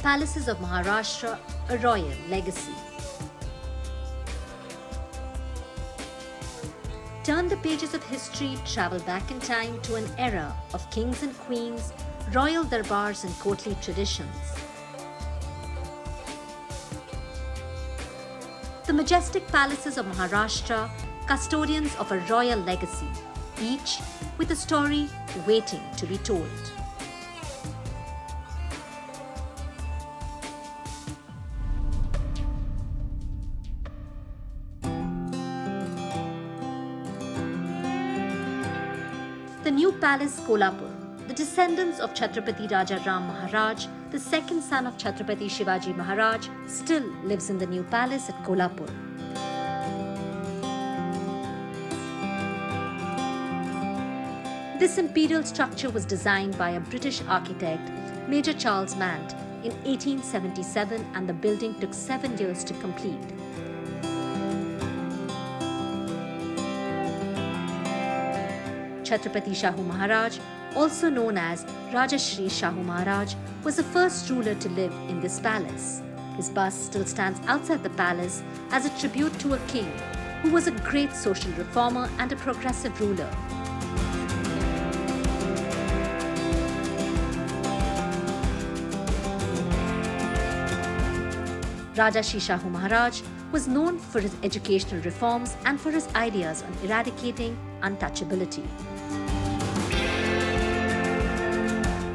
Palaces of Maharashtra, a royal legacy. Turn the pages of history, travel back in time to an era of kings and queens, royal darbars and courtly traditions. The majestic palaces of Maharashtra, custodians of a royal legacy, each with a story waiting to be told. The new palace Kolhapur, the descendants of Chhatrapati Raja Ram Maharaj, the second son of Chhatrapati Shivaji Maharaj, still lives in the new palace at Kolhapur. This imperial structure was designed by a British architect, Major Charles Mant, in 1877, and the building took 7 years to complete. Chhatrapati Shahu Maharaj, also known as Rajashri Shahu Maharaj, was the first ruler to live in this palace. His bust still stands outside the palace as a tribute to a king who was a great social reformer and a progressive ruler. Rajashri Shahu Maharaj was known for his educational reforms and for his ideas on eradicating untouchability.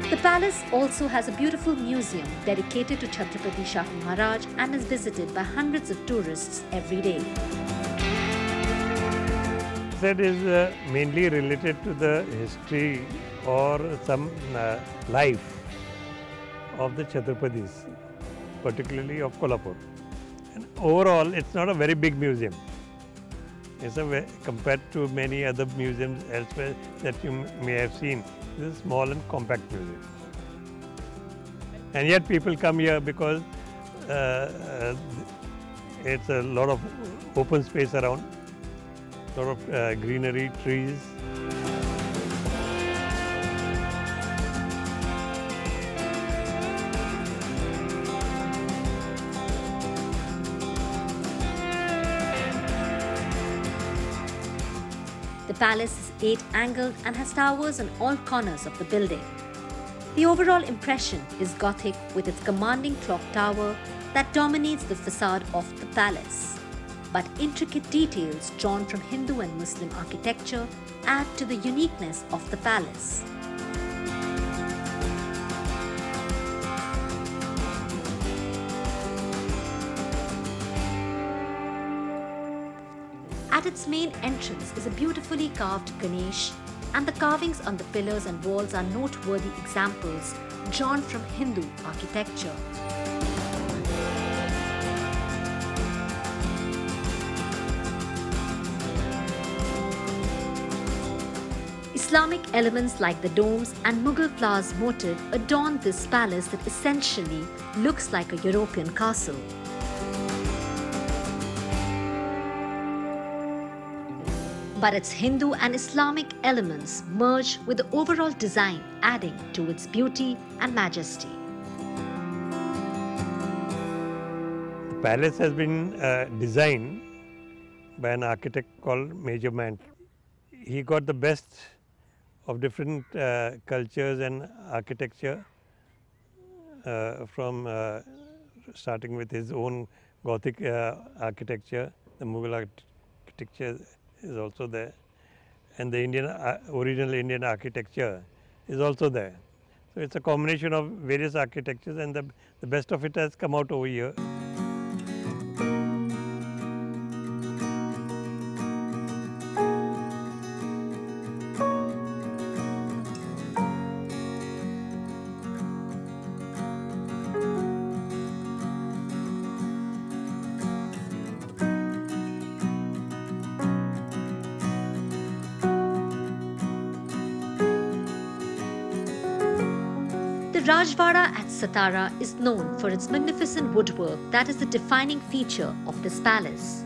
The palace also has a beautiful museum dedicated to Chhatrapati Shahu Maharaj and is visited by hundreds of tourists every day. That is mainly related to the history or some life of the Chhatrapatis, particularly of Kolhapur. And overall, it's not a very big museum. It's compared to many other museums elsewhere that you may have seen. This is a small and compact museum. And yet people come here because it's a lot of open space around, a lot of greenery, trees. The palace is 8-angled and has towers on all corners of the building. The overall impression is Gothic with its commanding clock tower that dominates the facade of the palace. But intricate details drawn from Hindu and Muslim architecture add to the uniqueness of the palace. At its main entrance is a beautifully carved Ganesh, and the carvings on the pillars and walls are noteworthy examples drawn from Hindu architecture. Islamic elements like the domes and Mughal flowers motif adorn this palace that essentially looks like a European castle. But its Hindu and Islamic elements merge with the overall design, adding to its beauty and majesty. The palace has been designed by an architect called Major Mant. He got the best of different cultures and architecture from starting with his own Gothic architecture. The Mughal architecture is also there, and the original Indian architecture is also there. So it's a combination of various architectures, and the best of it has come out over here. The Rajvada at Satara is known for its magnificent woodwork that is the defining feature of this palace.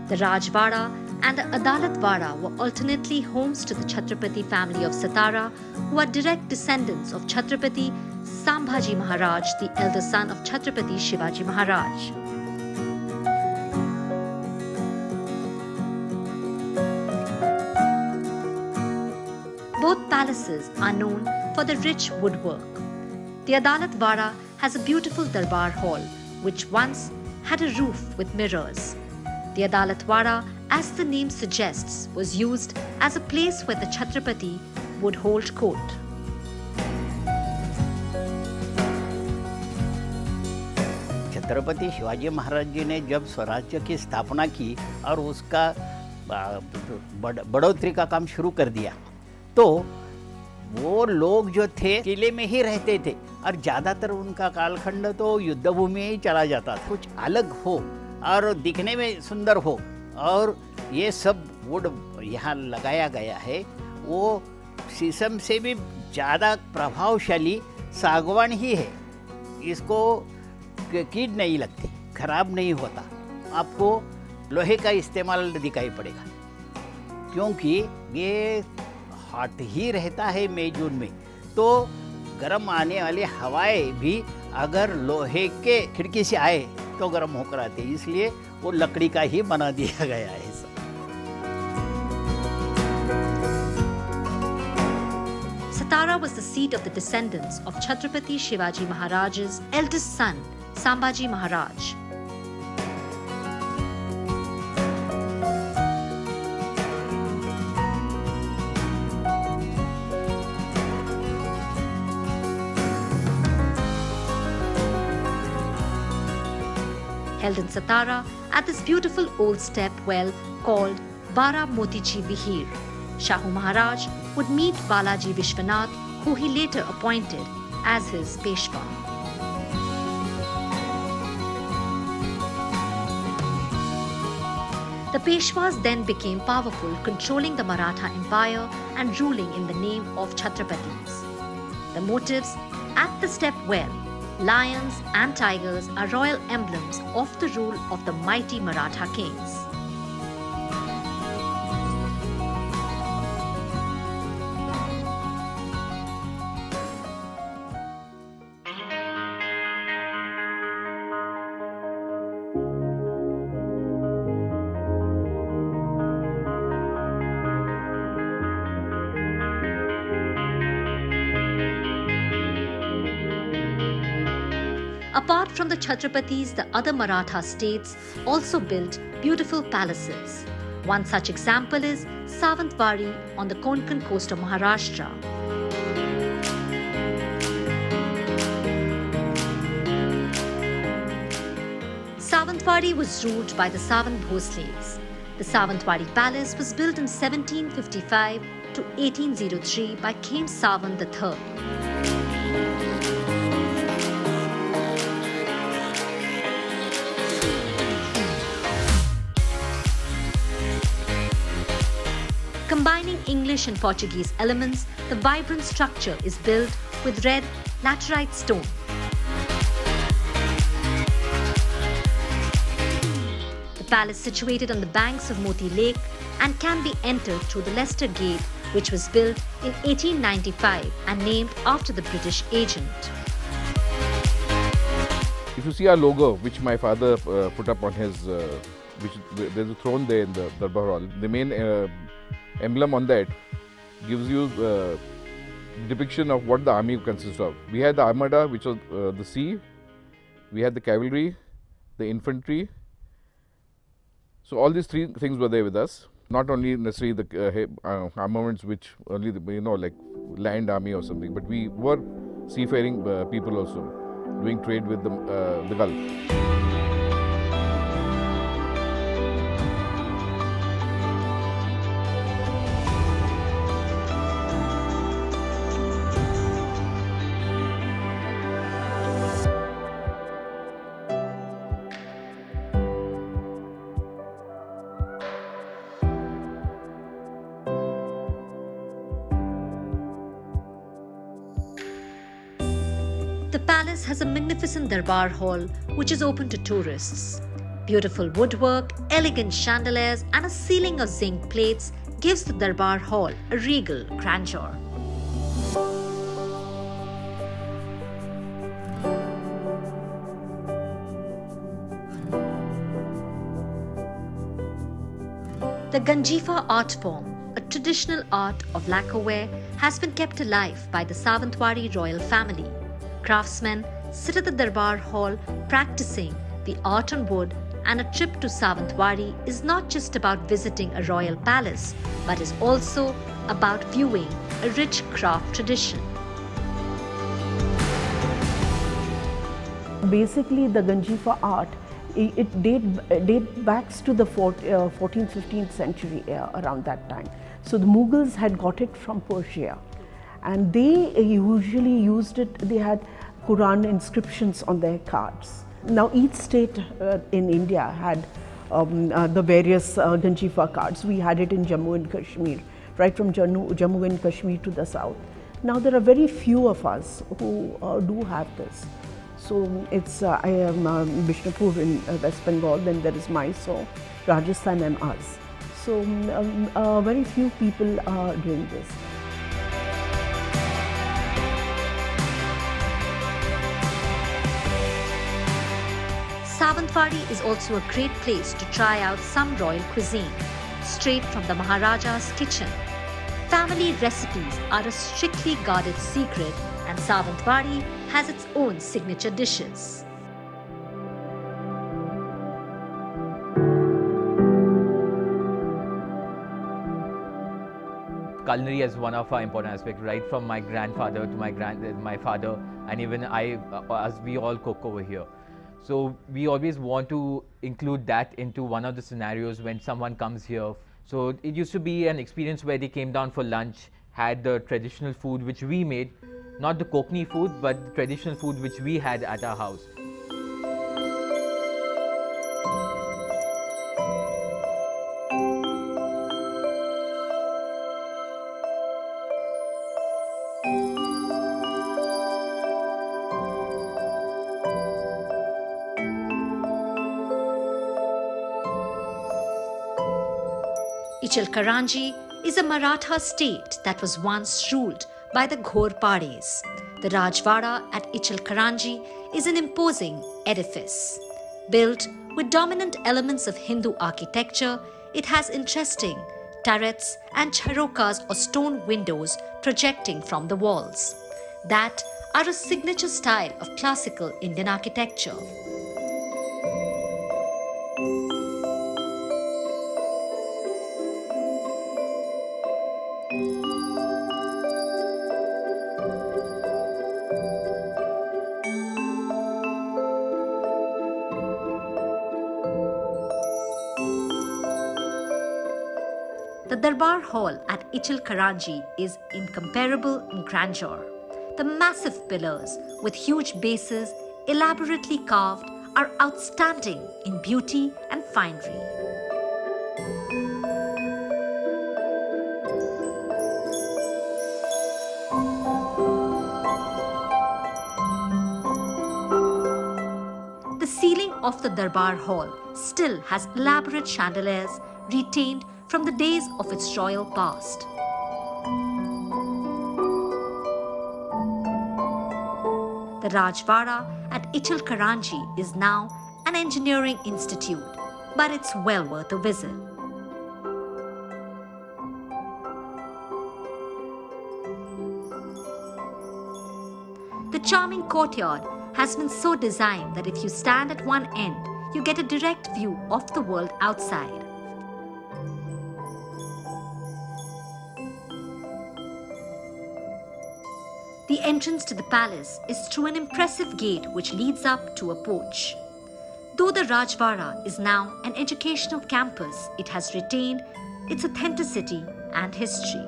The Rajvada and the Adalat Wada were alternately homes to the Chhatrapati family of Satara, who are direct descendants of Chhatrapati Sambhaji Maharaj, the elder son of Chhatrapati Shivaji Maharaj. Both palaces are known for the rich woodwork. The Adalat Wada has a beautiful Darbar Hall, which once had a roof with mirrors. The Adalat Wada, as the name suggests, was used as a place where the Chhatrapati would hold court. Chhatrapati Shivaji Maharaj जी ने जब स्वराज्य की स्थापना की और उसका बढ़ोतरी का काम शुरू कर दिया, तो वो लोग जो थे किले में ही रहते थे और ज़्यादातर उनका कालखंड तो युद्ध भूमि में ही चला जाता था। कुछ अलग हो और दिखने में सुंदर हो, और ये सब वुड यहाँ लगाया गया है, वो शीशम से भी ज़्यादा प्रभावशाली सागवान ही है। इसको कीड नहीं लगती, खराब नहीं होता। आपको लोहे का इस्तेमाल दिखाई पड़ेगा, क्योंकि ये हॉट ही रहता है मई जून में, तो गर्म आने वाली हवाएं भी अगर लोहे के खिड़की से आए तो गर्म होकर आते, इसलिए वो लकड़ी का ही बना दिया गया है। Satara was the seat of the descendants of Chhatrapati Shivaji Maharaj's eldest son, Sambhaji Maharaj. Held in Satara at this beautiful old step well called Bara Motiji Vihir, Shahu Maharaj would meet Balaji Vishwanath, who he later appointed as his Peshwa. The Peshwas then became powerful, controlling the Maratha Empire and ruling in the name of Chhatrapatis. The motifs at the step well, lions and tigers, are royal emblems of the rule of the mighty Maratha kings. Apart from the Chhatrapatis, the other Maratha states also built beautiful palaces. One such example is Savantwadi on the Konkan coast of Maharashtra. Savantwadi was ruled by the Savant Bhosles. The Savantwadi Palace was built in 1755 to 1803 by King Savant III. Combining English and Portuguese elements, the vibrant structure is built with red laterite stone. The palace is situated on the banks of Moti Lake and can be entered through the Leicester Gate, which was built in 1895 and named after the British agent. If you see our logo, which my father put up on his, there's a throne there in the Darbar Hall. The main emblem on that gives you depiction of what the army consists of. We had the armada, which was the sea. We had the cavalry, the infantry. So all these three things were there with us. Not only necessarily the armaments, which only like land army or something, but we were seafaring people also, doing trade with the Gulf. The palace has a magnificent Darbar Hall which is open to tourists. Beautiful woodwork, elegant chandeliers, and a ceiling of zinc plates gives the Darbar Hall a regal grandeur. The Ganjifa art form, a traditional art of lacquerware, has been kept alive by the Sawantwadi royal family. Craftsmen sit at the Darbar Hall practicing the art on wood, and a trip to Sawantwadi is not just about visiting a royal palace, but is also about viewing a rich craft tradition. Basically, the Ganjifa art, it dates back to the 14th, 15th century, around that time. So the Mughals had got it from Persia, and they usually used it. They had Quran inscriptions on their cards. Now each state in India had the various Ganjifa cards. We had it in Jammu and Kashmir, right from Jammu and Kashmir to the south. Now there are very few of us who do have this. So it's I am Bishnupur in West Bengal, then there is Mysore, Rajasthan and us. So very few people are doing this. Sawantwadi is also a great place to try out some royal cuisine, straight from the Maharaja's kitchen. Family recipes are a strictly guarded secret, and Sawantwadi has its own signature dishes. Culinary is one of our important aspects, right from my grandfather to my father, and even I, as we all cook over here. So we always want to include that into one of the scenarios when someone comes here. So it used to be an experience where they came down for lunch, had the traditional food which we made, not the Konkani food, but the traditional food which we had at our house. Ichalkaranji is a Maratha state that was once ruled by the Ghorpades. The Rajvada at Ichalkaranji is an imposing edifice. Built with dominant elements of Hindu architecture, it has interesting turrets and charokas or stone windows projecting from the walls that are a signature style of classical Indian architecture. The Darbar Hall at Ichalkaranji is incomparable in grandeur. The massive pillars with huge bases elaborately carved are outstanding in beauty and finery. The ceiling of the Darbar Hall still has elaborate chandeliers retained from the days of its royal past. The Rajvada at Ichalkaranji is now an engineering institute, but it's well worth a visit. The charming courtyard has been so designed that if you stand at one end, you get a direct view of the world outside. The entrance to the palace is through an impressive gate which leads up to a porch. Though the Rajvada is now an educational campus, it has retained its authenticity and history.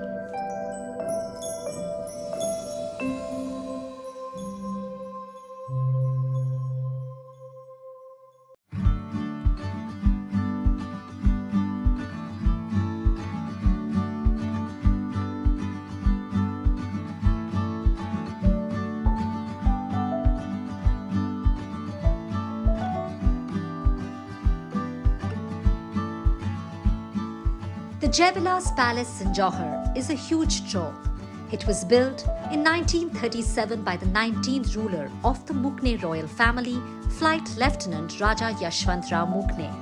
Jaivilas Palace in Johor is a huge draw. It was built in 1937 by the 19th ruler of the Mukne royal family, Flight Lieutenant Raja Yashwantrao Mukne.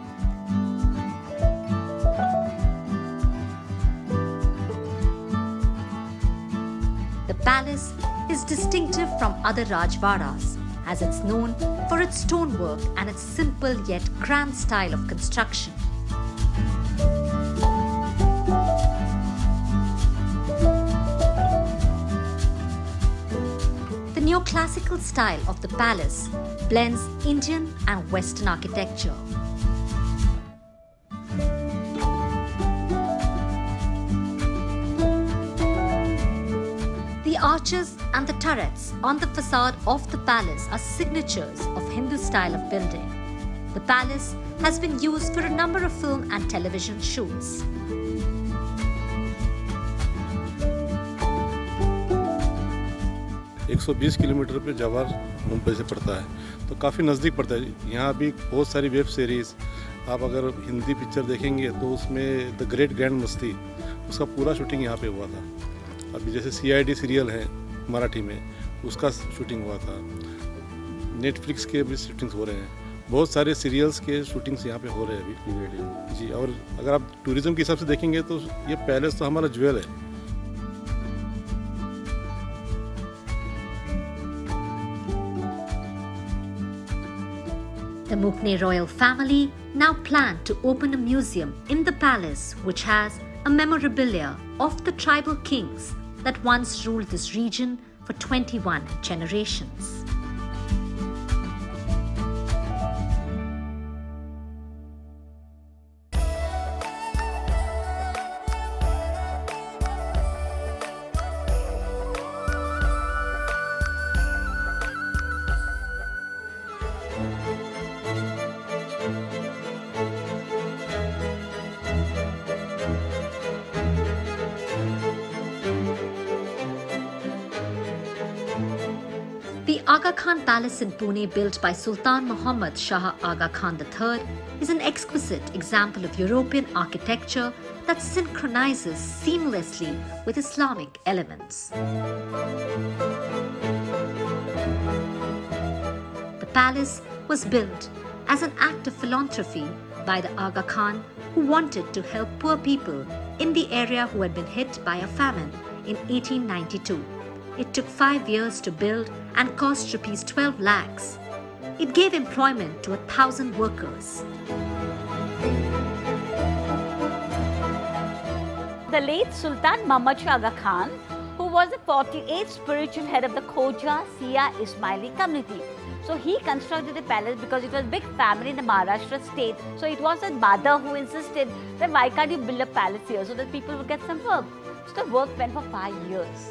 The palace is distinctive from other Rajwadas, as it's known for its stonework and its simple yet grand style of construction. The neoclassical style of the palace blends Indian and Western architecture. The arches and the turrets on the facade of the palace are signatures of Hindu style of building. The palace has been used for a number of film and television shoots. एक 120 kilometre पे जवाहर मुंबई से पड़ता है, तो काफ़ी नज़दीक पड़ता है। यहाँ भी बहुत सारी वेब सीरीज़, आप अगर हिंदी पिक्चर देखेंगे तो उसमें द ग्रेट ग्रैंड मस्ती, उसका पूरा शूटिंग यहाँ पे हुआ था। अभी जैसे CID सीरियल है मराठी में, उसका शूटिंग हुआ था। नेटफ्लिक्स के भी शूटिंग्स हो रहे हैं, बहुत सारे सीरियल्स के शूटिंग्स यहाँ पे हो रहे हैं अभी जी। और अगर आप टूरिज़्म के हिसाब से देखेंगे तो ये पैलेस तो हमारा ज्वेल है। The Mukne royal family now plan to open a museum in the palace which has a memorabilia of the tribal kings that once ruled this region for 21 generations. The Aga Khan Palace in Pune, built by Sultan Muhammad Shah Aga Khan III, is an exquisite example of European architecture that synchronizes seamlessly with Islamic elements. The palace was built as an act of philanthropy by the Aga Khan, who wanted to help poor people in the area who had been hit by a famine in 1892. It took 5 years to build and cost Rs 12 lakhs. It gave employment to 1,000 workers. The late Sultan Muhammad Shah Aga Khan, who was the 48th spiritual head of the Khoja Sia Ismaili community. So he constructed the palace because it was a big family in the Maharashtra state. So it was his mother who insisted that why can't you build a palace here so that people would get some work. So the work went for 5 years.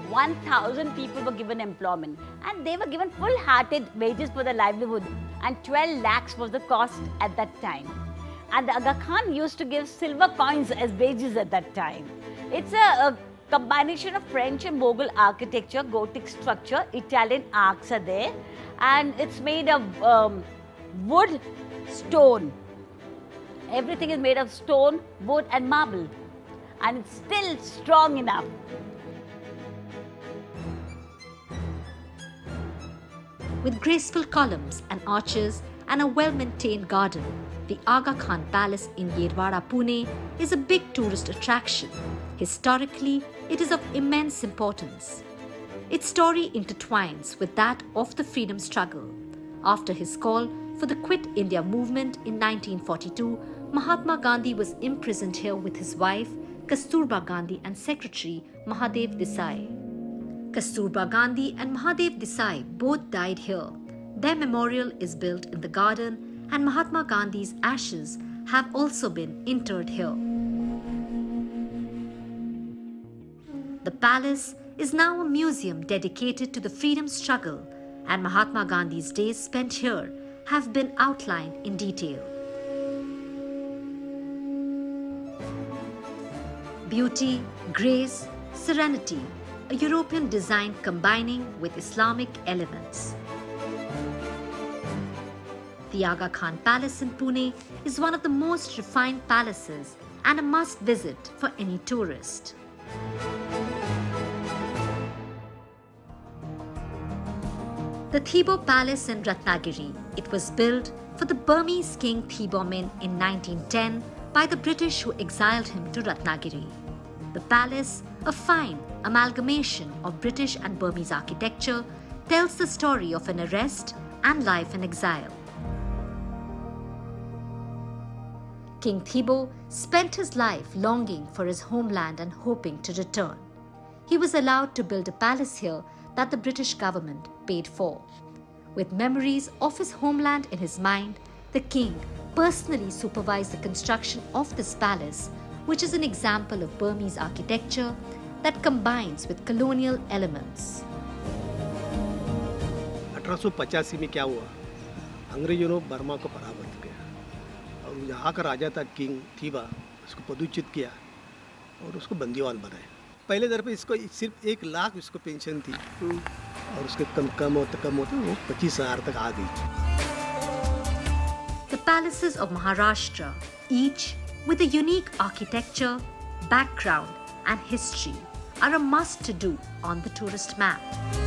1,000 people were given employment and they were given full-hearted wages for their livelihood, and 12 lakhs was the cost at that time. And the Aga Khan used to give silver coins as wages at that time. It's a combination of French and Mughal architecture, Gothic structure, Italian arcs are there, and it's made of wood, stone. Everything is made of stone, wood and marble, and it's still strong enough. With graceful columns and arches and a well-maintained garden, the Aga Khan Palace in Yerwada, Pune is a big tourist attraction. Historically, it is of immense importance. Its story intertwines with that of the freedom struggle. After his call for the Quit India movement in 1942, Mahatma Gandhi was imprisoned here with his wife, Kasturba Gandhi, and secretary, Mahadev Desai. Kasturba Gandhi and Mahadev Desai both died here. Their memorial is built in the garden, and Mahatma Gandhi's ashes have also been interred here. The palace is now a museum dedicated to the freedom struggle, and Mahatma Gandhi's days spent here have been outlined in detail. Beauty, grace, serenity, a European design combining with Islamic elements. The Aga Khan Palace in Pune is one of the most refined palaces and a must visit for any tourist. The Thibaw Palace in Ratnagiri. It was built for the Burmese king Thibaw-min in 1910 by the British who exiled him to Ratnagiri. The palace, a fine amalgamation of British and Burmese architecture, tells the story of an arrest and life in exile. King Thibaw spent his life longing for his homeland and hoping to return. He was allowed to build a palace here that the British government paid for. With memories of his homeland in his mind, the king personally supervised the construction of this palace, which is an example of Burmese architecture that combines with colonial elements. 1885 में क्या हुआ? अंग्रेजों ने Burma को पराजित किया और यहाँ का राजा था किंग थीबा, उसको पदच्युत किया और उसको बंदीवान बनाया. पहले दर पे इसको सिर्फ 1 लाख इसको पेंशन थी और उसके कम होते वो 25,000 तक आ गई. The palaces of Maharashtra, each with a unique architecture, background and history, are a must-to-do on the tourist map.